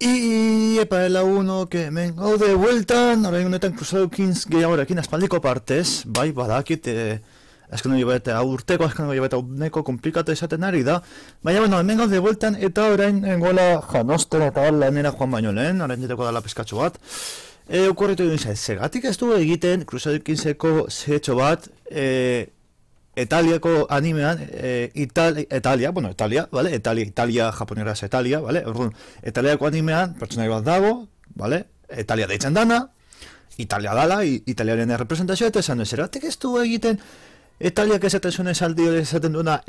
Epa lagunok hemen gaude bueltan, orain honetan Crusade Kings gehiagorekin aspaldiko partez, bai badakit, azken hori bat urteko, azken hori bat neko komplikatu izaten ari da, baina bueno, hemen gaude bueltan eta orain gola janosten eta lanera joan baino lehen, orain diteko dala peskatxo bat. Okurritu duen zait, segatik ez du egiten Crusade Kingseko zehetxo bat, Italiako animean, Italia, vale? Italia, japoneraz Italia, vale? Orduan, Italiako animean, pertsonai bat dago, vale? Italia deitzen dana, Italia dala, Italiaren representazioa, eta esan zeratik ez du egiten, Italiak esaten zuen esaldi esaten duena,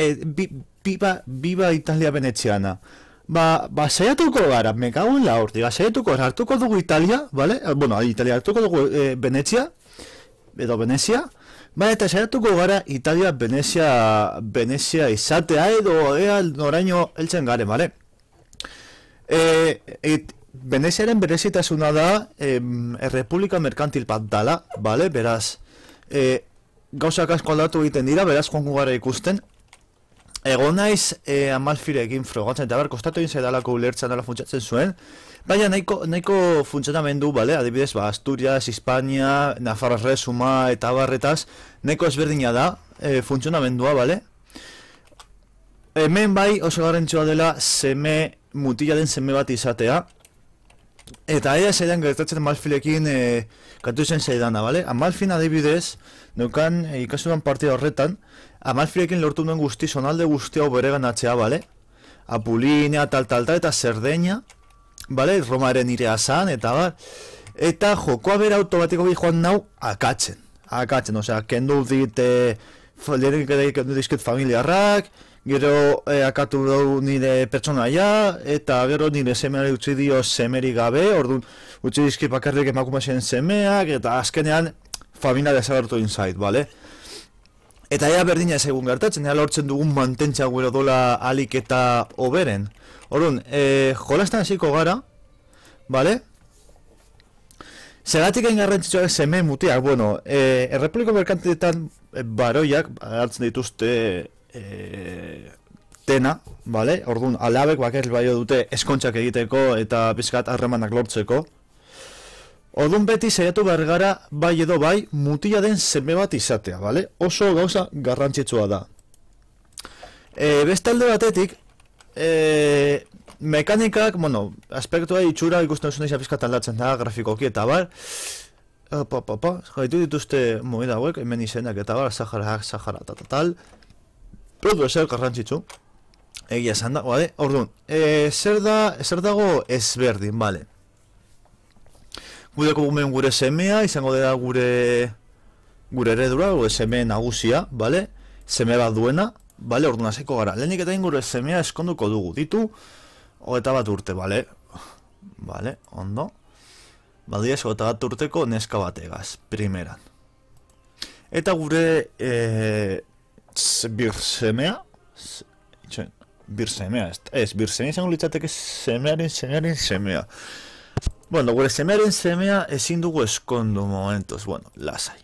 viva Italia Veneziana. Ba, saiatuko gara, me cago en la horti, saiatuko gara, hartuko dugu Italia, vale? Bueno, Italia hartuko dugu Venezia, edo Venezia, ba, eta saiatuko gara Italia Venezia izatea edo noraino heltzen gare, bale? Veneziaren berezitasuna da Errepublika Merkantil bat dala, bale? Beraz, gauzak asko aldatu egiten dira, beraz joango gara ikusten. Egon naiz Amalfirekin frogatzen, eta kostatu egin zaidalako ulertzen dela funtsatzen zuen, baina nahiko funtzionamendu, bale? Adibidez, Asturias, Hispania, Nafarra Resuma eta barretaz, nahiko ezberdina da funtzionamendua, bale? Hemen bai oso garrantzua dela mutila den seme bat izatea, eta ea zaidan gertatzen Amalfirekin katu zen zaidana, bale? Amalfin adibidez, neukan ikasudan partida horretan, Amalfirekin lortu duen guzti, zonalde guzti hau bereganatzea, bale? Apulinea, tal, eta Zerdeña, bale? Romaren irea zan, eta bar. Eta jokoa bera automatiko bi joan nau akatzen, osea, kendu dit, kendu dizket familiarrak, gero akatu dugu nire pertsonaia, eta gero nire semeari utzi dio semeri gabe, orduan utzi dizkit bakarrik emakumezien semeak, eta azkenean familia desagertu inzait, bale? Eta ea berdina ez egun gertatzen, ea lortzen dugun mantentza gure dola alik eta oberen. Orduan, jolaztan hasiko gara, bale? Zeratik egin garrantzitsuak seme mutiak, bueno, Errepubliko Merkantiletan baroiak hartzen dituzte tena, bale? Orduan, alabek bakarrik baio dute eskontxak egiteko eta bizkat harremanak lortzeko. Orduan beti saiatu behar gara, bai edo bai, mutila den seme bat izatea, bale? Oso gauza garrantzitsua da. Bestalde batetik, mekanikak, bueno, aspektua itxura ikusten duzun izan pizkat aldatzen da, grafikoki eta bar. Gaitu dituzte movida hauek, hemen izenak eta bar, Sahara, eta tal. Produ ezer garrantzitsu. Egia esan da, bale? Orduan, zer dago ezberdin, bale? Gudeko gure semea, izango dira gure eredura, gure seme nagusia, bale? Seme bat duena, bale? Orduan hasiko gara. Lehenik eta gure semea eskonduko dugu. Ditu, 21 urte, bale? Bale, ondo. Badiaz, 21 urteko neska bategaz, primeran. Eta gure birsemea, birsemea izango litzateke semearen semea. Bueno, gure semearen semea ezin dugu eskondu momentos, bueno, lasai.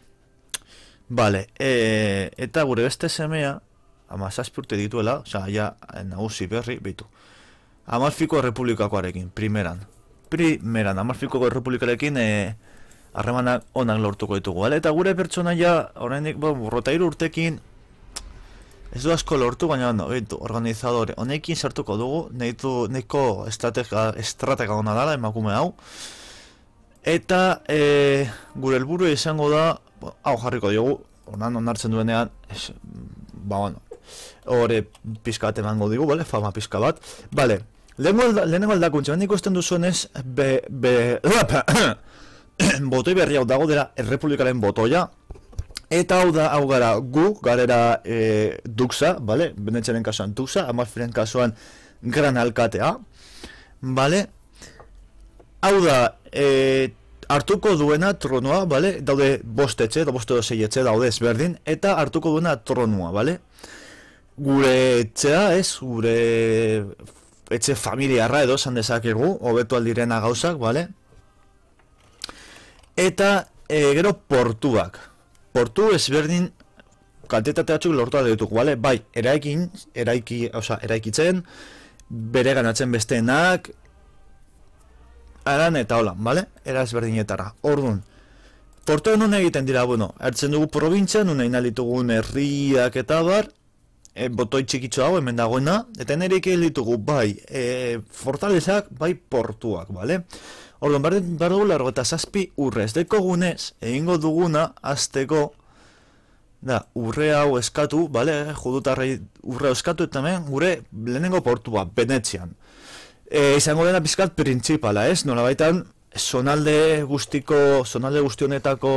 Vale, eta gure beste semea, 17 urte dituela, osea, ja, nagusi berri, bitu. Amalfiko Errepublikakoarekin, primeran, Amalfiko Errepublikarekin harremanak onak lortuko ditugu, bale? Eta gure pertsonaia, oraindik, borrotairu urtekin, ez du asko lortu, baina, no, organizadore, honekin sartuko dugu, nahiko estratega hona dala, emakume hau. Eta, gure helburu izango da, hau jarriko diogu, onartzen duenean, bueno, hori pizka bat emango digu, bale, fama pizka bat. Bale, lehenengo aldakuntza, ben ikusten duzuenez, botoi berri hau dago dela Errepublikaren botoia, eta hau gara gu, garera Duxa, bale? Benetxaren kasuan Duxa, Amalfiren kasuan Gran Alkatea, bale? Hau da, hartuko duena tronua, bale? Daude bost etxe, bost edo sei etxe daude ezberdin, eta hartuko duena tronua, bale? Gure etxea, gure etxe familiarra edo esan dezakegu, hobetu aldirena gauzak, bale? Eta gero portuak. Portu ezberdin kantitate batzuk lortu ditugu, bale? Bai, eraikitzen, bere ganatzen besteenak, aran eta holan, bale? Era ezberdinetara. Orduan, portua nun egiten dira, bueno, hartzen dugu probintzia, nun egin ditugun herriak eta bar, botoi txikitxo hau hemen dagoena, eta nire egin ditugu bai fortalezak, bai portuak, bale? Orduan, behar dugu largo eta zazpi urre, ez deko gunez, egingo duguna, azteko, da, urre hau eskatu, bale? Judutarrei urre hau eskatu, eta hemen gure lehenengo portua, Venetzian. Izango dena pizkat printzipala, ez? Nola baitan, zonalde guztionetako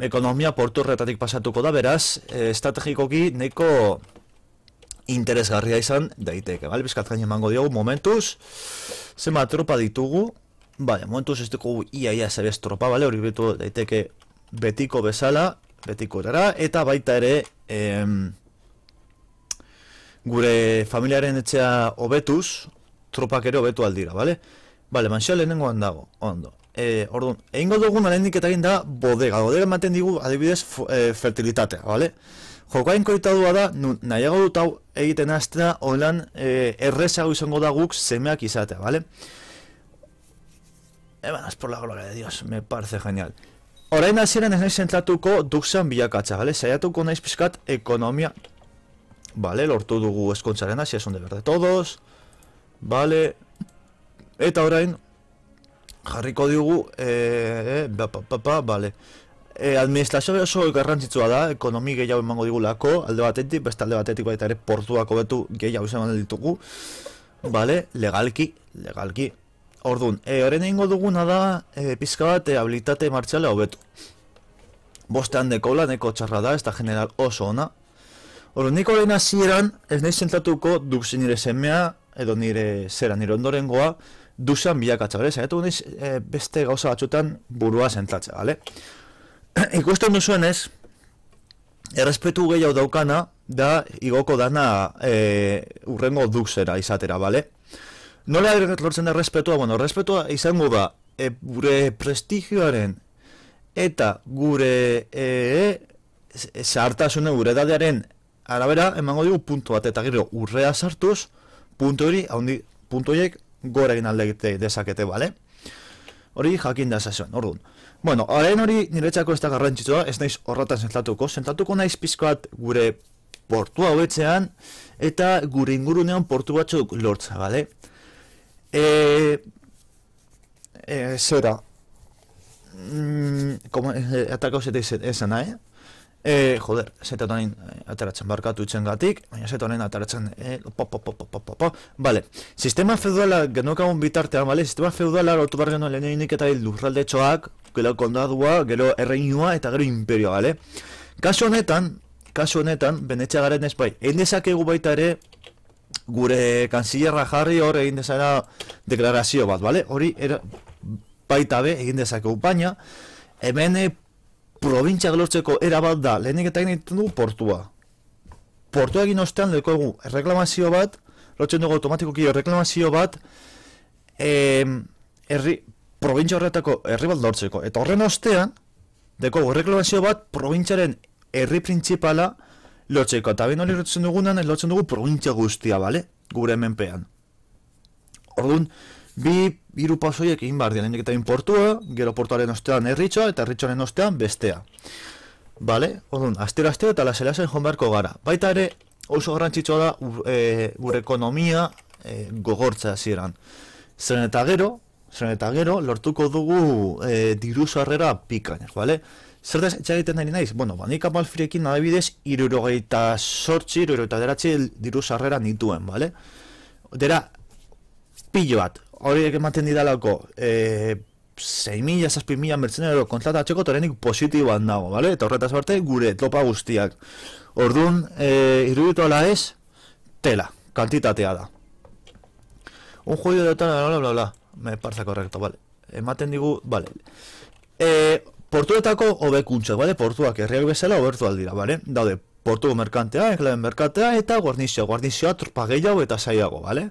ekonomia portu horretatik pasatuko da, beraz, estrategikoki nahiko interesgarria izan daiteke, bale? Pizkat gain emango diogu, momentuz, zema tropa ditugu, bale, momentuz ez dugu ia zabez tropa, bale? Hori betu daiteke betiko bezala, betiko erara, eta baita ere, gure familiaren etxea hobetuz, tropak ere hobetu aldira, bale? Bale, manxea lehenengoan dago, ondo. Orduan, egingo dugun alenik eta egin da bodega. Bodega ematen digu adibidez fertilitatea, bale? Jokain koitadua da, nahiago dut hau egiten hastea, holan errezago izango da guk semeak izatea, bale? Ebanas por la gloria de Dios, me parece genial. Orain hasieran ez naiz zentratuko duxan bilakatza, bale? Saiatuko naiz pizkat ekonomia, bale? Lortu dugu eskontzaren hasi, son de verde todos, bale? Eta orain jarriko diogu bale. Administrazio oso garrantzitsua da, ekonomi gehiago emango digulako, alde batetik, beste alde batetik baita ere portuak hobetu gehiago izan ditugu, bale, legalki. Orduan, orain egingo duguna da, pizka bat, habilitate martxala hobetu. Bostean dekola, neko txarra da, ez da general oso ona. Orduan, nik orain hasieran, ez nahi zentratuko duxi nire semea, edo nire ondorengoa, duxan bilakatza, bale? Zaitu naiz beste gauza batzutan burua zentratzea, bale? Ikusten duzuenez, errespetu gehiago daukana, da igoko dana urrengo duxera izatera, bale? Nola lortzen da errespetua? Bueno, errespetua izango da gure prestigioaren eta gure zahartasunen, gure edadearen arabera emango dugu puntu bat, eta gero urrea sartuz, puntu horiek gora egin alde dezakete, bale? Hori jakin da zazuen, orduan. Bueno, orain hori niretzako ez da garrantzitsua, ez naiz horretan zentratuko naiz pizkoat gure portua hobetzean, eta gure ingurunean portu batzuk lortza, bale? Zera, atako zete izan, joder, zeta honen ateratzen barkatu itzen gatik, baina zeta honen ateratzen, Vale, sistema feudala genokagun bitartean, vale? Sistema feudala lortu behar genuen lehenik eta lurralde txoak, gero kondadua, gero erreinua eta gero imperio, vale? Kasu honetan, benetxe garen ez bai, egin dezakegu baita ere, gure kanzillerra jarri hor egin dezara deklarazio bat, vale? Hori baita be egin dezakegu, baina, hemen probintziak lortzeko erabat da, lehenik eta egin dugu portua. Portua egin ostean lekogu erreklamazio bat, lortzen dugu automatikoki erreklamazio bat, probintzia horretako herri bat lortzeko. Eta horren ostean, dekogu erreklamazio bat, probintziaren herri printzipala lortzeko. Eta bain hori lortzen dugunan, lortzen dugu probintzia guztia, bale? Gure menpean. Orduan, hiru pasoiek egin behar dian, eta portua, gero portuaren ostean herritxoa, eta herritxoaren ostean bestea. Bale? Orduan, astero eta laselasen joan beharko gara. Baita ere, oso garrantzitsua da gure ekonomia gogortza hasieran. Zeren eta gero, lortuko dugu diru sarrera pikainez, bale? Zer da egiten nahi naiz? Bueno, nik Amalfirekin adibidez 68 diru sarrera nituen, bale? Dera, pilo bat. Horiek ematen didalako 6.000, 7.000 mertzenero kontratatzeko torenik positiboan dago, bale? Eta horretaz barte gure tropa guztiak. Orduan, iruditu ala ez, tela, kantitatea da. Un joio de tal, bla, me parece correcto, vale. Ematen digu, vale. Portuetako hobekuntzak, vale? Portuak herriak bezala hobertu aldira, vale? Daude, portu merkantea, enklaben merkantea eta guarnizioa tropa gehiago eta zaiago, vale?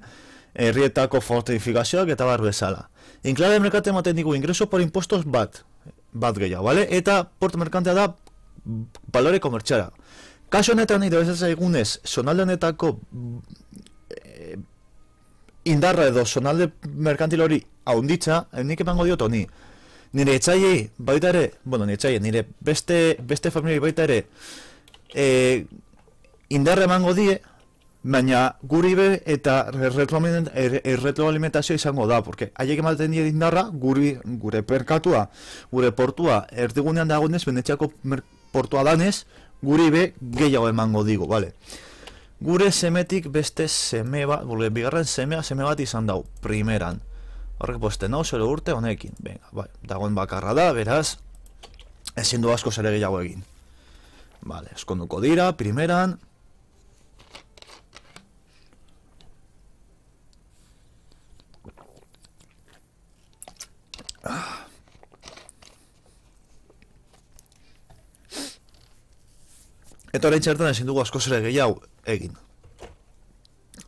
Herrietako fortifikazioak eta bar bezala. Enklabe merkante ematen digu ingreso por impuestos bat gehiago, vale? Eta portu merkantea da balore komertxara. Kaso honetan nire bezala egunez, zonalde honetako indarra edo zonalde merkantil hori haunditza, nik emango diot honi. Nire etxaiei baita ere, bueno, nire etxaiei, nire beste familiei baita ere, indarra emango die, baina guri be eta retroalimentazioa izango da, porque haiek ematen die indarra, gure perkatua, gure portua, erdigunean dagoenez, benetxeako portua danez, guri be gehiago emango digu, vale? Gure semetik beste seme bat, bigarren seme bat izan dau, primeran. Horrek posten hau, 0 urte honekin. Venga, bai, dagoen bakarra da, beraz, ezin du asko zere gehiago egin. Vale, eskonduko dira, primeran. Eta orain txertan ezin dugu asko zere gehiago egin.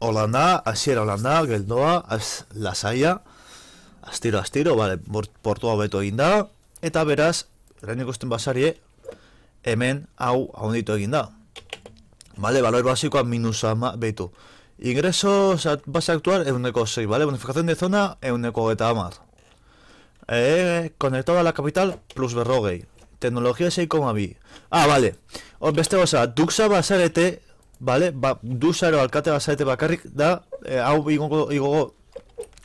Holanda, hasiera Holanda, geldoa, lasaia, astiro, vale, portua beto egin da, eta beraz, erain ikusten basarie, hemen hau haunditu egin da. Vale, valor basikoa minusa betu. Ingreso base actual, 1,6, vale, bonificación de zona, 1,10. Conectado a la capital, plus berrogei. Teknologia 6,2. Ah, vale. Beste goza, duxa basarete, vale, duxaro alkate basarete bakarrik da, hau igogo,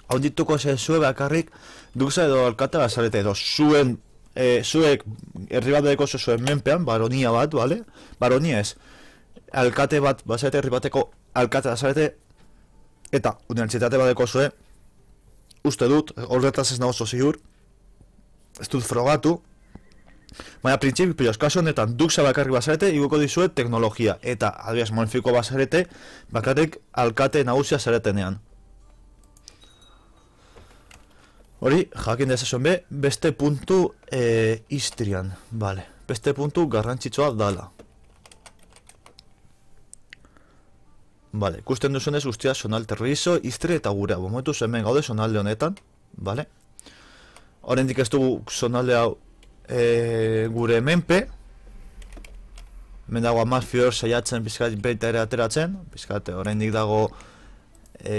hau dituko zue bakarrik, duxa edo alkate basarete, edo zuek herri bat deko zuen menpean, baronia bat, vale? Baronia ez, alkate bat basarete, herri bateko alkate basarete, eta unibertsitate bat deko zue, uste dut, horretaz ez nago ziur, ez dut frogatu, baina printzipioz, kasu honetan duxa bakarrik basarete, iguko dizuet teknologia, eta adibidez monfiko basarete, bakarrik alkate nagusia zaretenean. Hori, jakin dezazuen be, beste puntu Istrian, vale, beste puntu garrantzitsua dala. Vale, ikusten duzunez guztia zonal terrizo, Istri eta gurea, momentu hemen gaude zonalde honetan, vale. Oraindik ez dugu zonalde hau gure menpe, hemen dago Amalfior saiatzen pizkat baita ere ateratzen, pizkat oraindik dago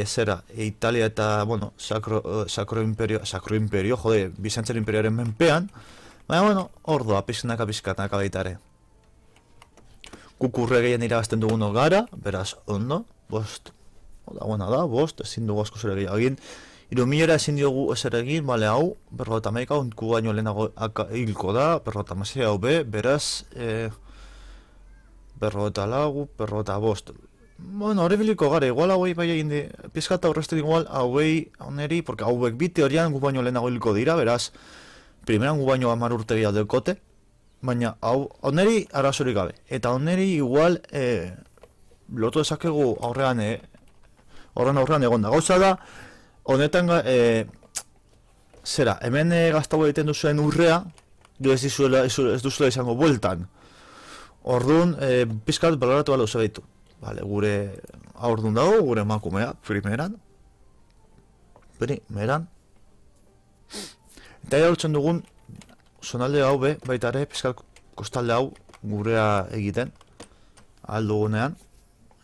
zera, Italia eta, bueno, Sacro Imperio, jode, Bizantzer Imperioaren menpean, baina, bueno, hor doa, pizkanaka baita ere. Kukurre gehien irabazten dugunok gara, beraz, ondo, bost, dagoena da, bost, ezin dugu asko zer gehiago egin, 3.000 ezin diogu ezer egin, bale hau, 51 ontku baino lehenago hilko da, 56 hau be, beraz, 54, bueno, hori biliko gara, igual hauei bai egin di, pizkata horrezten igual hauei oneri, porque hauek bi teorian gu baino lehenago hilko dira, beraz, primeran gu baino 10 urte gehiago dekote, baina hau oneri arazorik gabe, eta oneri igual lotu dezakegu aurrean egon da, gauza da, honetan, zera, hemen gaztago egiten duzuen urrea, ez duzuela izango bueltan. Orduan, pizkat baloratu bala oso ditu. Vale, gure aurdun dago, gure emakumea, primeran. Eta jarrutzen dugun, zonalde hau be, baita ere, pizkat kostalde hau gurea egiten, aldugunean.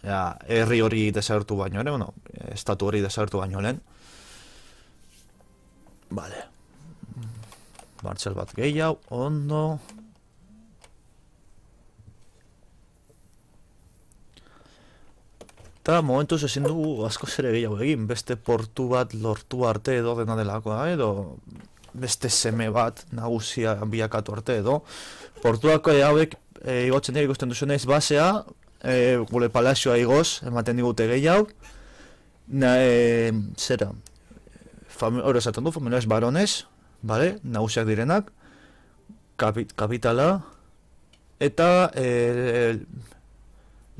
Herri hori desagertu baino ere, bueno, estatu hori desagertu baino lehen. Vale. Martxal bat gehiago, ondo. Eta momentuz ezin dugu asko zere gehiago egin, beste portu bat lortu arte edo dena delakoa edo beste seme bat nagusia bilakatu arte edo. Portuako hauek igotzen dira ikusten duzunez basea, gure palazioa igoz, ematen digute gehiago. Zera, hori esaten du, familias barones, vale, nagusiak direnak, kapitala, eta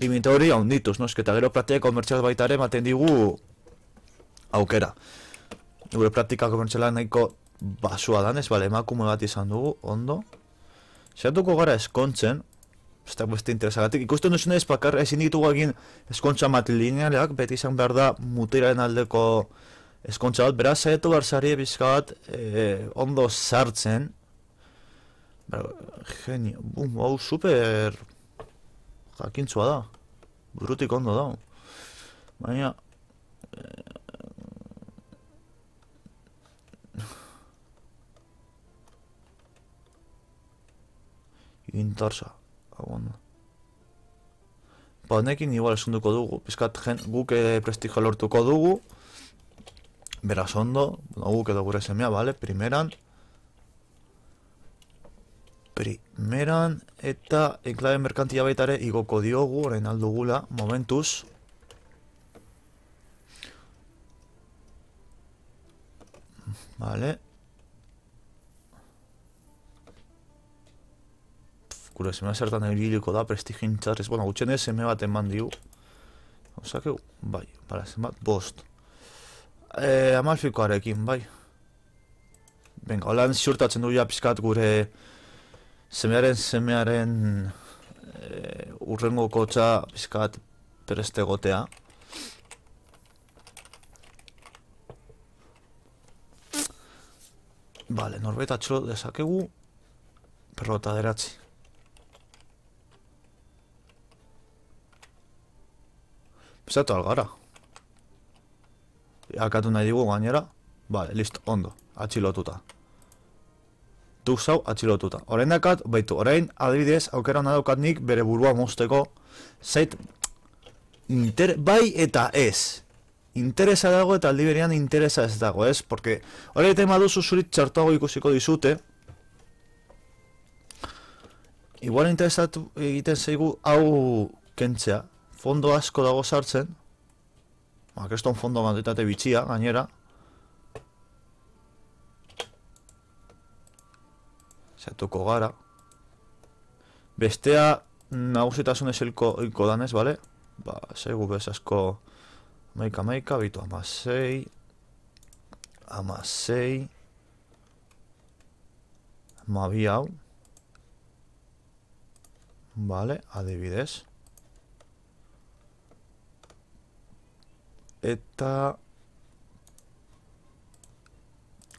limite hori haundituz, no? Eta gero praktika komertzial baita ere ematen digu aukera. Gure praktika komertziala nahiko basua danez, bale, emakume bat izan dugu, ondo. Zeratuko gara eskontzen, ez da beste interesagatik, ikusten duzunez bakar ezin ditugu egin eskontza matlinealeak, beti izan behar da mutiraren aldeko eskontza bat, beraz, zaitu barzari bizka bat ondo sartzen. Genio, hau super jakintzua da, burutik ondo da. Baina, Intarsa. Ba, honekin igual esunduko dugu. Pizkat guk prestigio lortuko dugu. Beraz ondo. Guk edo gure semea, vale? Primeran. Eta enklabe merkantia baitare igoko diogu, orain aldugula, momentuz. Vale. Gure semea zertan egiliko da, prestigintxarrez. Bueno, gutxenez seme bat eman digu. Osakeu, bai, para zenbat, bost. Amalfikoarekin, bai. Venga, holan ziurtatzen du ja pizkat gure semearen urrengo kotxa pizkat prestegotea. Vale, norbait atxolo dezakegu. Perrota deratzi. Pizatu algara. Akatu nahi digu gainera. Vale, listo, ondo. Atxilotuta. Tuxau atxilotuta. Orain dakat, baitu, orain adibidez, aukera nadaukat nik bere burua mozteko. Zait, bai eta ez. Interesa dago eta aldi berean interesa ez dago, ez? Porque hori tema duzu zurit txartuago ikusiko dizute. Igual interesatu egiten zaigu hau kentzea. Fondo asko dago sartzen. Keston fondo kantitate bitxia, gainera. Zatuko gara. Bestea nagusitasun hilko danez, bale? Ba, zaigu bez asko maika, bitu amasei. Amabi hau. Bale, adibidez. Eta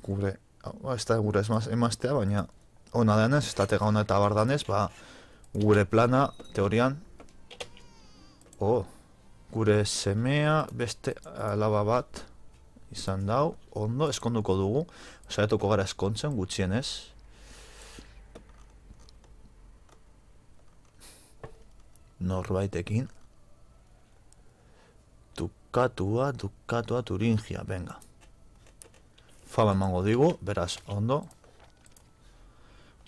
gure, ez da gure emaztea, baina ona denez, estatega ona eta bardanez, ba, gure plana, teorian, gure semea beste alaba bat izan dau, ondo, eskonduko dugu, saiatuko gara eskontzen gutxienez. Norbaitekin. Dukatua Turingia, venga. Fama emango digu, beraz, ondo.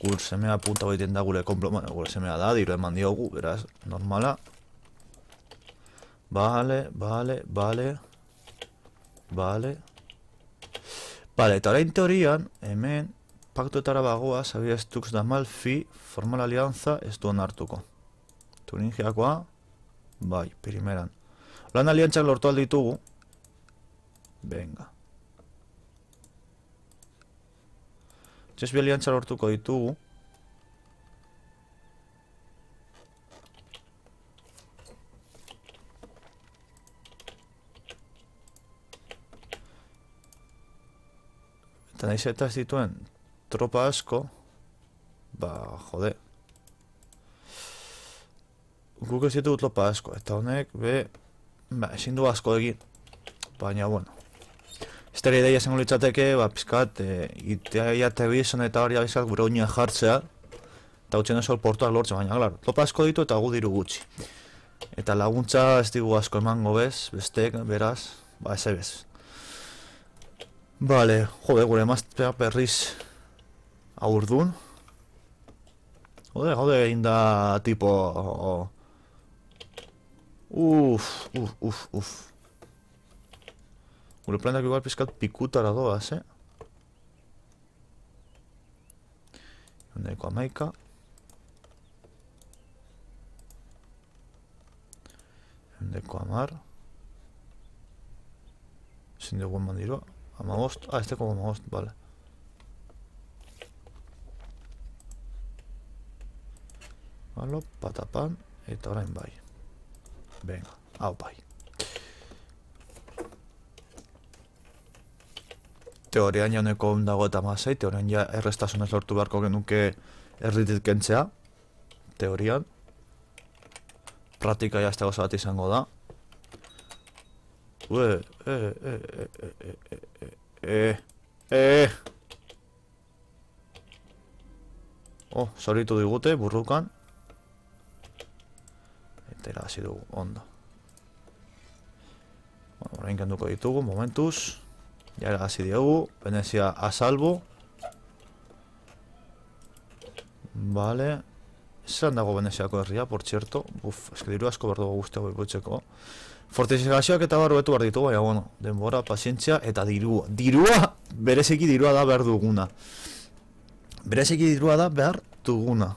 Gure semea punta baiten da gure gure semea da, diru eman diogu, beraz, normala. Vale. Eta orain teorian, hemen, paktuetara bagoa, sabia Stux da Malfi, formal alianza, ez duen hartuko. Turingiakoa, bai, primeran. Lan aliantzak lortu alditugu. Venga. Txesbi aliantzak lortuko ditugu. Eta nahiz eta ez dituen tropa asko. Ba, jode. Guk ez ditugu tropa asko. Eta honek, ezin du asko egin. Baina, bueno. Esteri ideia zengo litzateke, pizkat, itea tebizan eta hori abizkat gure oinean jartzea. Eta gutxen eso portuak lortzen, baina, klar, tropa asko ditu eta gu diru gutxi. Eta laguntza ez digu asko emango bez, bestek, beraz, ez ebez. Vale, jode, gure emaztea berriz aurdun. Jode, egin da tipo... Uf. Gure planak igual pizkat pikutara doaz, Eundeko amaika. Eundeko amar. Ezin dugu eman dirua. Amagost. Ez teko amagost, bale. Balo, patapan. Eta orain bai. Venga, hau bai. Teorian jauneko dago eta mazai, teorian ja errestasunez lortu beharko genuke erditit kentzea. Teorian. Praktika jazte goza bat izango da. Zoritu digute, burrukan. Eta irabazi dugu, ondo. Orain kenduko ditugu, momentuz. Ja irabazi diogu, Venezia a salvo. Vale. Zeran dago Veneziako herria, por cierto. Eske diru asko behar dugu guztiago ipotzeko. Fortifikazioak eta barruetu behar ditugu, baina, bueno, denbora, pazientzia eta dirua. Dirua, bereziki dirua da behar duguna. Bereziki dirua da behar duguna.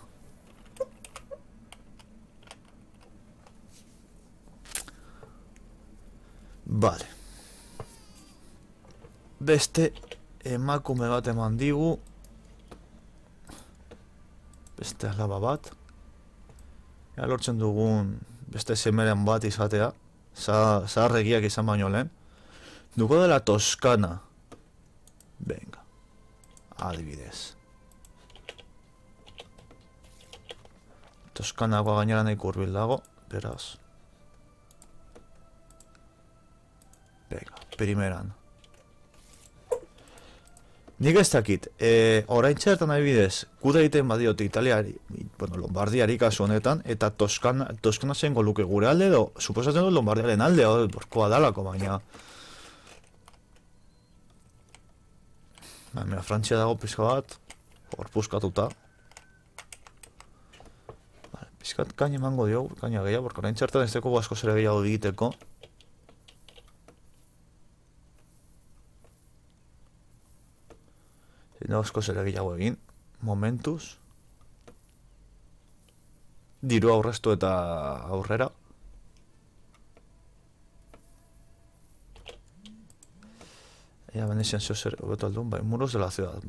Vale. Beste emakume bat eman digu. Beste alaba bat. Ea lortzen dugun beste semeren bat izatea. Zaharregiak izan baino lehen. Duko dela Toskana. Venga. Adibidez. Toskanakoa gainera nahi kurbil dago. Beraz. Venga, primeran. Nik ez dakit, orain txertan adibidez, kuda egiten badiot Italiari, bueno, Lombardiari kasu honetan, eta Toskana zengo luke gure alde edo, suposatzen dut Lombardiaren alde, borkoa dalako, baina... Baina, Frantzia dago pizka bat, hor puskatuta. Pizkat kaina emango diogu, kaina gehiago, borka orain txertan ez deko asko zere gehiago digiteko. Asko zere gehiago egin, momentuz. Diru aurreztu eta aurrera. Ea Venezian zeo zer hobeto aldun, bai, muros de la ciudad.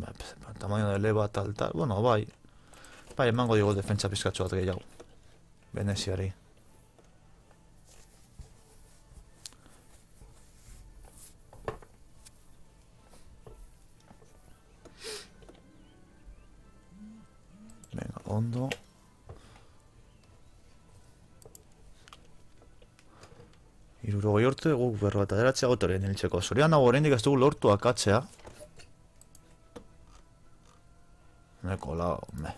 Tamaño de leva, tal. Bueno, bai. Bai, emango digo defentsa pizkatxo bat gehiago. Veneziari. Ondo. Hirurogei urte guk berro eta deratzea gotoren hiltzeko. Zorian nago oraindik ez dugu lortu akatzea. Neko lao, me.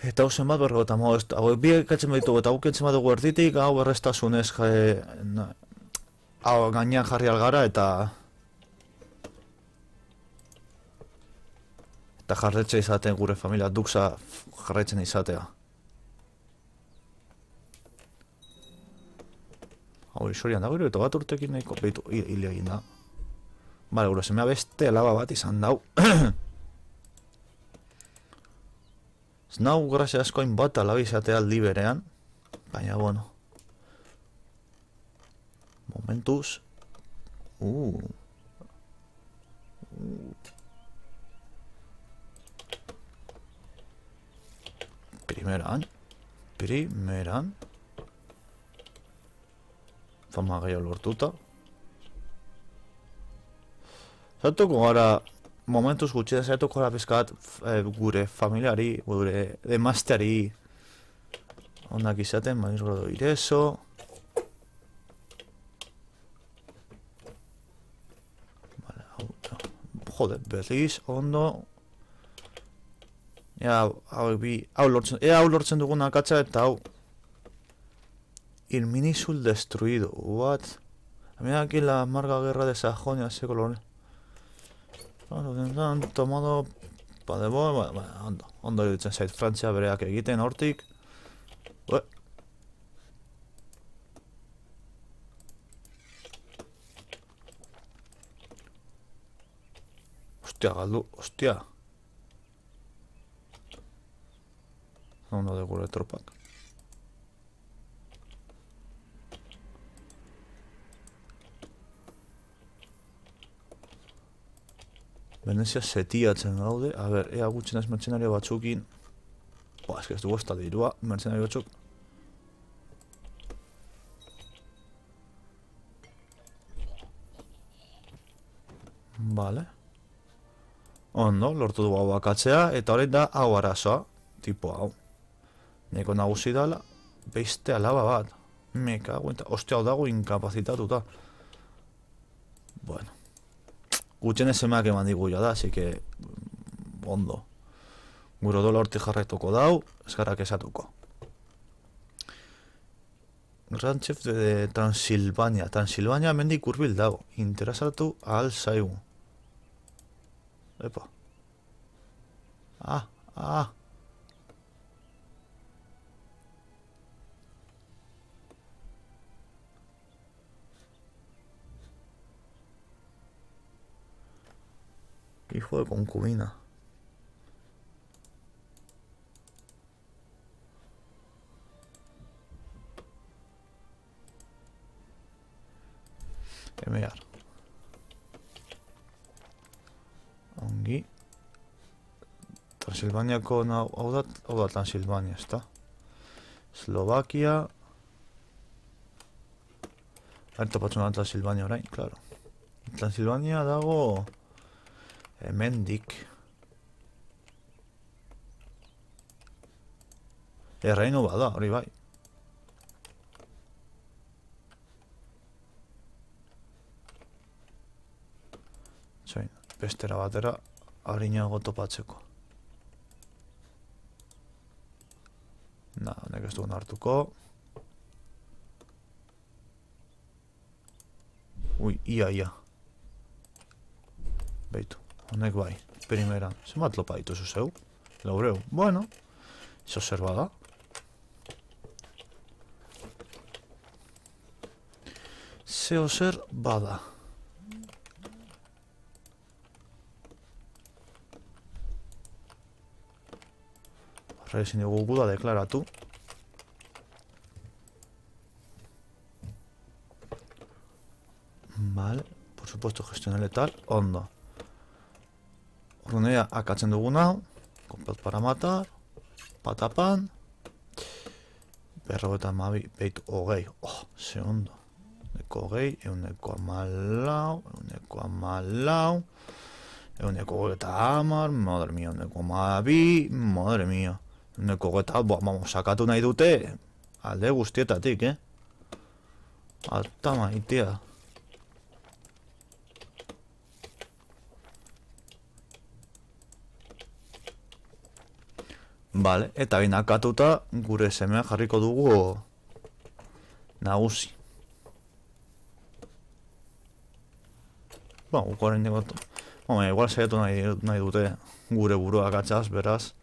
Eta hau zenbat berro eta moa, hau bi ekatzen baditugu eta guk entzen badugu erditik, hau berreztasunez hau gainean jarri algara eta jarretxe izaten gure familia duksa jarretzen izatea. Hau isorian dago eta bat urtekin nahiko behitu hile egin da. Bale, gure semea beste alaba bat izan dau. Ez nahu grazia askoin bat alaba izatea aldi berean. Baina, bueno. Momentuz. Primeran. Fama gehiago lortuta. Zatuko gara, momentuz gutxi zatuko gara pizkat gure familiari, gure emazteari onak izaten, baina grado ireso. Vale, jode, berriz, ondo. Hau lortzen duguna akatza eta hau Il Minisul destruido. What? Mira aquí la amarga guerra de Sajonia, ese color. Han tomado Padebo, ondo ditzen zait Frantzia bereak egiten hortik. Hostia, galdu, hostia. Ondo de gure tropak. Venezia setiatzen gaude. A ber, ea gutxen ez mertzenario batzukin. Ez que ez dugu ez da dirua, mertzenario batzuk. Vale. Ondo, lortu dugu hau bakatzea, eta horrein da hau arazoa. Tipo hau. Neko nagusi dala, beste alaba bat. Me cago en... Ostia, hau dago inkapazitatuta. Bueno. Gutxen esemeak eman digu ya da, así que... Ondo. Gure odola hortik jarraituko dau, ez gara kesatuko. Grand Chef de Transilvania. Transilvania mendik hurbil dago. Interesatu ahal zaigu. Epa. Hijo de concubina. Emear. Ongi. Transilvaniako hau da Transilvania, ezta? Eslovakia. Topatzen da Transilvania orain, claro. Transilvania dago hemendik. Erreino bada, hori bai. Zain, bestera batera harinago topatzeko. Honek ez dugun hartuko. Ui, ia. Beitu, honek bai, primeran. Zenbat lopa dituzu zeu? Laureu. Bueno, iso zer bada. Zeo zer bada. Ezin dugu guda deklaratu. Vale, por supuesto gestionar letal, ondo. Orduan akatzen dugu nau. Complot para matar. Patapan. Berro eta mabi, beitu, hogei. Oh, ze ondo. Euneko hogei, euneko amalau, euneko hogeita hamar, madre mia, euneko amabi, madre mia. Euneko hogeita, sakatu nahi dute, alde guztietatik, Alta maitea. Vale, eta binakatuta gure semea jarriko dugu nagusi. Gukoaren digotu. Igual saiatu nahi dute gure burua gatzaz, beraz.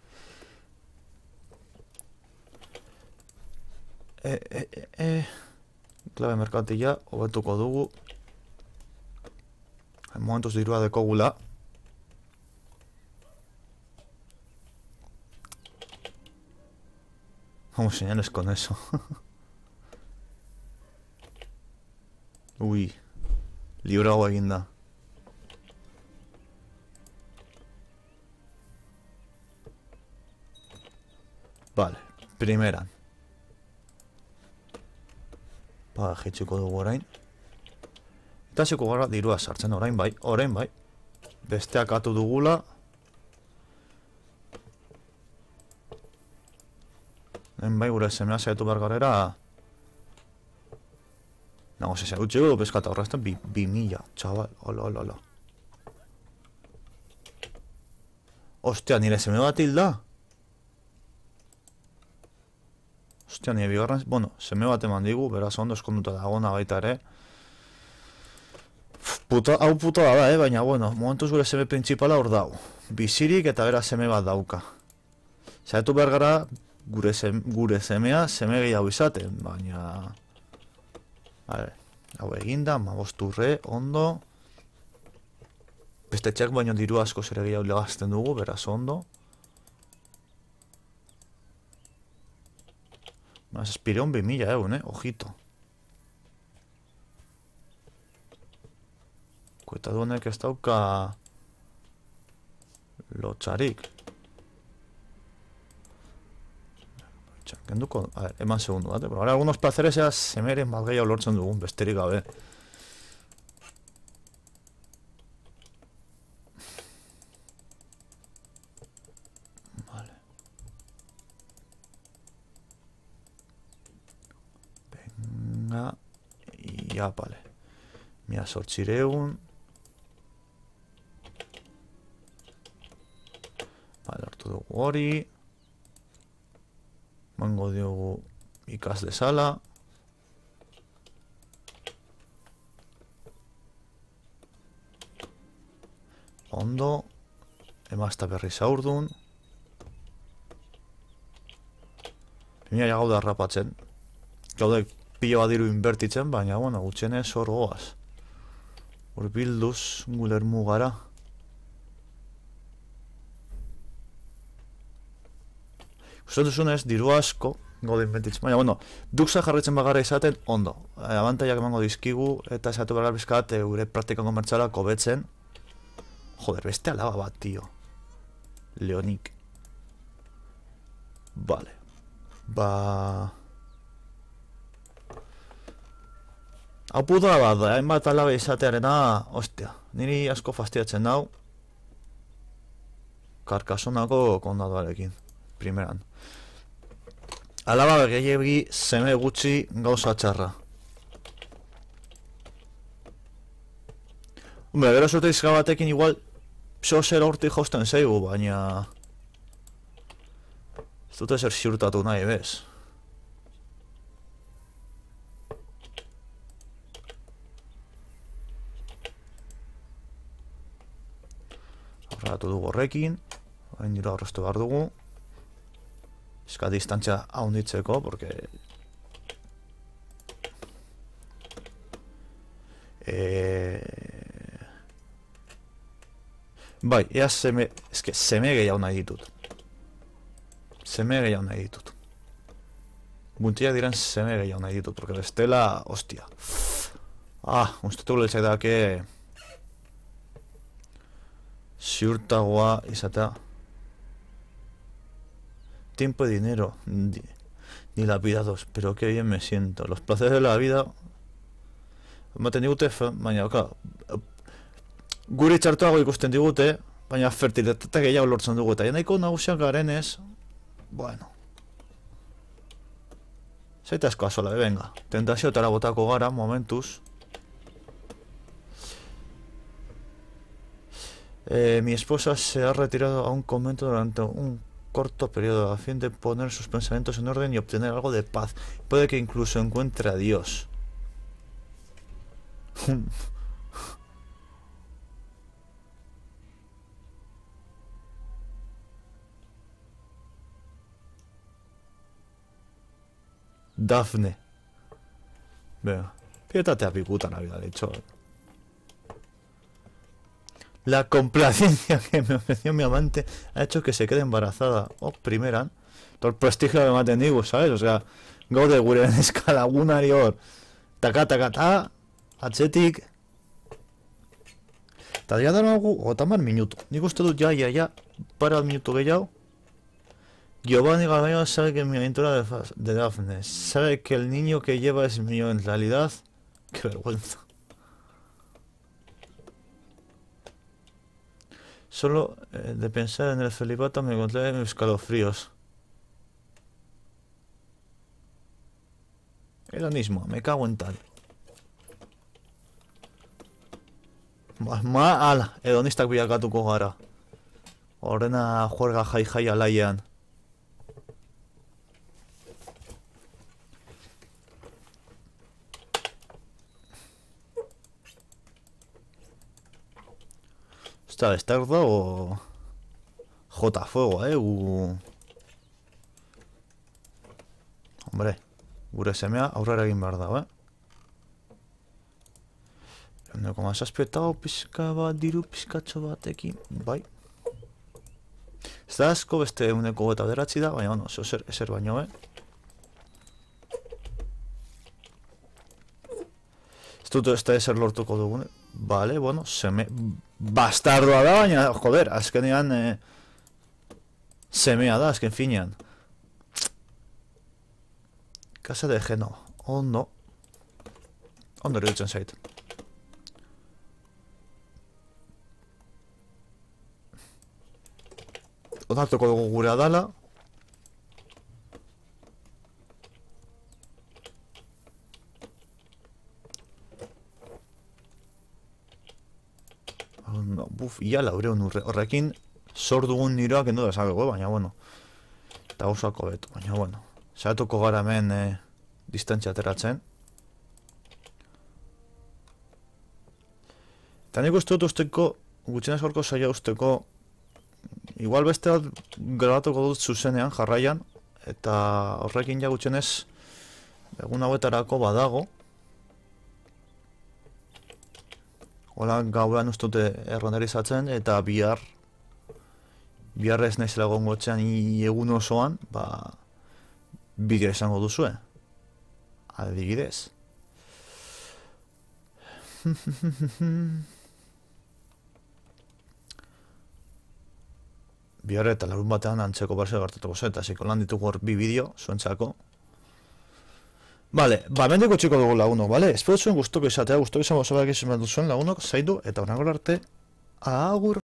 Klabe merkantila, hobetuko dugu. Momentuz dirua dekogula. Vamos señales con eso. Ui, librago eginda. Vale, primeran. Jitxiko dugu orain. Eta ziko gara dirua sartzen orain bai. Besteak atu dugula. Bai, gure semea zaitu bargarera. Nago, se utxego peskata horrazten 2000, txabal, hola. Ostia, nire seme bat hilda. Ostia, nire bigarren, bueno, seme bat eman digu, beraz ondo eskonduta dagona baita ere. Hau puta da, baina, bueno, momentuz gure seme principala hor dau. Bizirik eta bera seme bat dauka. Zaitu behar gara, gure semea seme gehiago izaten, baina... Hau eginda, 15 urre, ondo. Beste txak baino diru asko zere gehiago legazten dugu, beraz ondo. Espireon 2000 egun, ojito. Kueta duenek ez dauka... lotxarik. Kenduko, eman segundu bat, pero ahora algunos placeres ya semeren bat gehiago lortzen dugun, besterik gabe. Vale. Venga, ya, vale. Mira, sortzireun. Vale, hartu dugu hori. Mango diogu ikas dezala. Ondo. Emazta berriz aurdun. Mira ja gauda harrapatzen. Gaude pilo badiru inbertitzen, baina, bueno, gutxenez hor goaz. Urbilduz, guler mugara. Uste duzunez, diru asko, gaude inbertitzen. Baina, bueno, duksa jarretzen bagara izaten, ondo. Abantaiak emango dizkigu, eta esatu bagar bizkat, gure praktika komertzialak hobetzen. Joder, beste alaba bat, tio. Leonik. Vale. Hau puta bat da, hainbat alaba izatearena, ostia, niri asko fastiatzen dau. Karkasonako kondadoarekin, primeran. Alaba gehiagi seme gutxi gauza txarra. Hombre, gero zute izka batekin igual zer hortik jausten zeigu, baina ez dute zer ziurtatu nahi, bez? Horratu dugu horrekin, hain dira horreztu behar dugu. Eska distantzia haunditzeko, porque bai, ea seme gehiago nahi ditut. Seme gehiago nahi ditut. Buntiak diren seme gehiago nahi ditut, porque bestela, hostia. Ustetu lehitzak dake ziurtagoa izatea. Tiempo y dinero dilapidados, pero qué bien me siento. Los placeres de la vida ematen digute, baina guri txartuago ikusten digute, baina fertilitate gehiago lortzen dugu, eta nahiko nagusiak garenez, bueno, zaita asko azola, venga, tentazioetara botako gara, momentuz. Mi esposa se ha retirado a un convento durante un corto periodo a fin de poner sus pensamientos en orden y obtener algo de paz. Puede que incluso encuentre a Dios. Dafne. Venga, fíjate a pikutan había dicho. La complacencia que me ofreció mi amante ha hecho que se quede embarazada. Primeran. Todo el prestigio que me ha tenido, ¿sabes? O sea, gaude gure escala gunari hor. Taka, atzetik. Eta dira dara dugu, 30 minutu. Nik uste dut, ja, para minutu gehiago. Giovanni Garbaño sabe que mi aventura de Daphne. Sabe que el niño que lleva es mío en realidad. Qué vergüenza. Solo de pensar en el celibato me encontré en escalofríos. Hedonismo, me cago en tal. Ala, hedonistak bilakatuko gara. Horrena juerga jai alaian. Está Stardo o J Fuego, Hombre, gure semea aurrera egin behar dago, Eundeko mazazpietago pizka bat, diru pizkatxo batekin, bai. Ez da asko beste eundeko eta bederatzi da, baina, bueno, ezer baino, Ez dut ez da ezer lortuko dugune. Vale, bueno, seme... Bastardoa da, baina, joder, azkenean... semea da, azken finean. Casa de Genova. Ondo. Ondo iruditzen zait. Onartuko dugu gure adala. Buf, ia laureun horrekin zor dugun niroak endo dezakegu, baina bueno. Eta gauzako beto, baina bueno. Zeratuko gara hemen distantzia ateratzen. Eta nik uste dut usteko, gutxenez gorko saia usteko, igual beste bat grabatuko dut zuzenean, jarraian, eta horrekin ja gutxenez egun hauetarako badago. Hola, gauean uste dute errenderizatzen, eta bihar ez naizela egongo etxean egun osoan, ba, bideo izango duzue. Adibidez. Bihar eta larun batean antzeko barzea gartatuko zen, eta ziko lan ditugu hor bi bideo, zuentzako. Vale, ba, mendiko txiko dugu lagunok, vale? Espero zuen guztoko izatea, guztoko izan bozabak izan duzuen lagunok, zaidu, eta honako arte, agur!